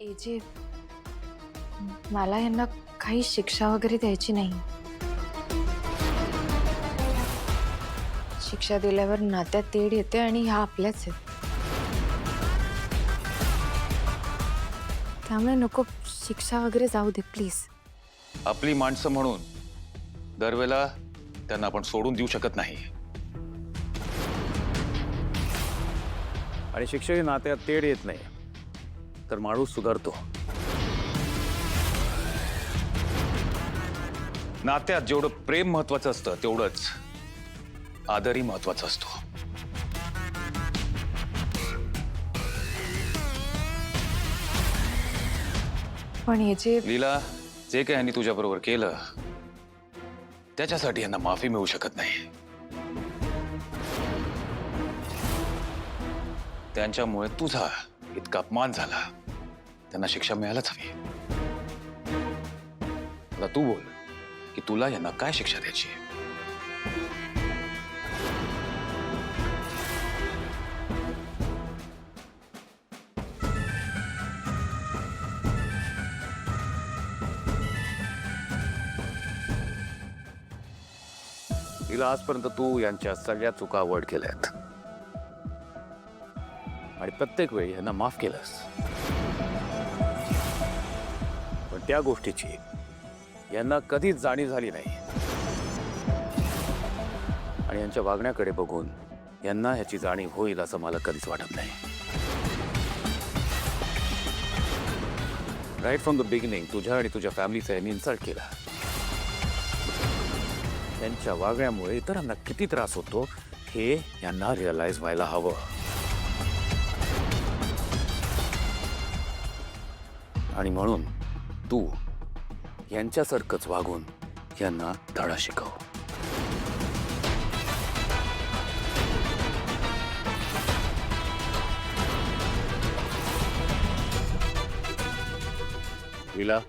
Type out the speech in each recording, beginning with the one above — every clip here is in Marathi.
एजे, मला यांना काही शिक्षा वगैरे द्यायची नाही. शिक्षा दिल्यावर नात्यात तेढ येते आणि ह्या आपल्याच आहेत. त्यामुळे नको, शिक्षा वगैरे जाऊ दे प्लीज. आपली माणसं म्हणून दरवेळेला त्यांना आपण सोडून देऊ शकत नाही. आणि शिक्षेही नात्यात तेढ येत नाही तर माणूस सुधारतो. नात्यात जेवढं प्रेम महत्वाचं असतं तेवढंच आदरही महत्वाचा असतो. पण याचे लीला, जे काही यांनी तुझ्या बरोबर केलं त्याच्यासाठी यांना माफी मिळू शकत नाही. त्यांच्यामुळे तुझा इतका अपमान झाला, त्यांना शिक्षा मिळायलाच हवी. आता तू बोल की तुला यांना काय शिक्षा द्यायची. तिला आजपर्यंत तू यांच्या सगळ्या चुका अवॉइड केल्यात आणि प्रत्येक वेळी यांना माफ केलंस. पण त्या गोष्टीची यांना कधीच जाणीव झाली नाही आणि यांच्या वागण्याकडे बघून यांना ह्याची जाणीव होईल असं मला कधीच वाटत नाही. राईट फ्रॉम द बिगिनिंग तुझ्या आणि तुझ्या फॅमिलीचा यांनी इन्सल्ट केला. त्यांच्या वागण्यामुळे इतरांना किती त्रास होतो हे यांना रिअलाइज व्हायला हवं. आणि म्हणून तू यांच्यासारखंच वागून यांना धडा शिकव. लीला,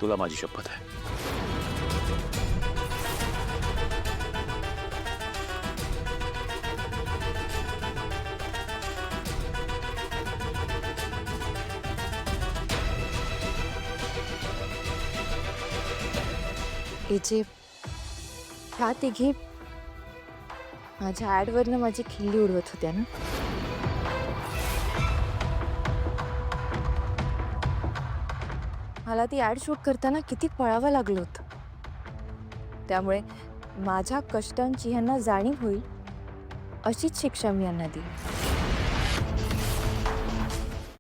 तुला माझी शपथ आहे. एजे, ह्या तिघी माझ्या ऍडवरनं माझी खिल्ली उडवत होत्या ना. मला ती ऍड शूट करताना किती पळावं लागलं होतं. त्यामुळे माझ्या कष्टांची ह्यांना जाणीव होईल अशीच शिक्षा मी यांना दिली.